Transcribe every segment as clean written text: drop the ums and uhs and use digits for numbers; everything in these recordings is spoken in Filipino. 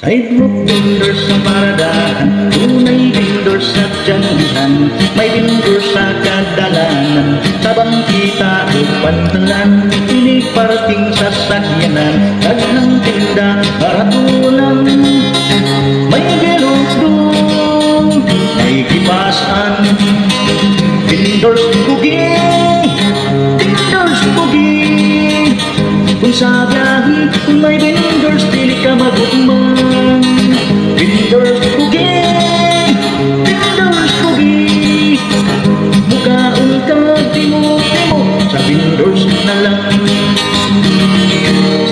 Sidewalk vendors sa paradahan, tunay vendors sa tiyangihan, may vendors sa kadalanan, sa bangkita o pantalan, pinig parating sa sakyanan, daghang tinda, karatunan, may gelong may kipasan, vendors kugi, vendors kugi, kung sa biyahe, kung may vendors, dili ka magugman. Vendors kugi, vendors kugi, mukaon ka, timo-timo, sa vendors na lang.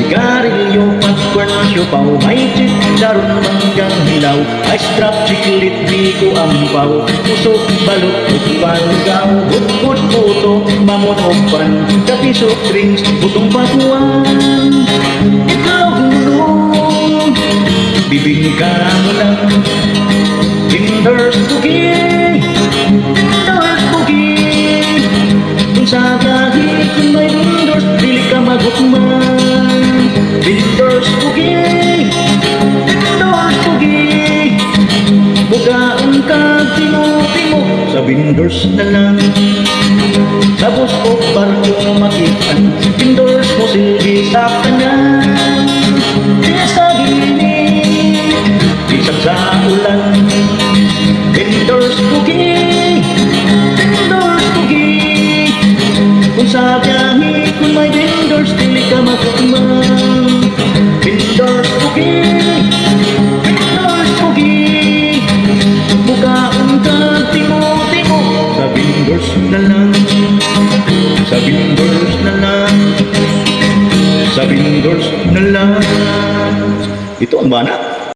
Sigarilyo, popcorn, siopaw, may chip, daron manggang hilaw, ice drop, chiclet, biko, ampaw, pusok, balot, pagpagaw, bukod, puto, mamon, opan, kapi, soft drinks, butong pakuan, ikaw gulong, bibingka mo lang. Vendors kugi, vendors kugi, kung sa biyahe, kung may vendors, dili ka magukman. Vendors kugi, vendors kugi, bugaan ka, timo-timo, sa vendors na lang. Sa bus o barko makitaan, vendors mo silbi sa kanan. Kaya sa gilid, isang sa ulan. Vendors kugi, vendors kugi, kung sa biyahe, kung may vendors, dili ka magukman. Vendors kugi, vendors kugi, bukaan ka, timo-timo, sa vendors na lang. Sa vendors na lang, sa vendors na lang. Ito ang bana.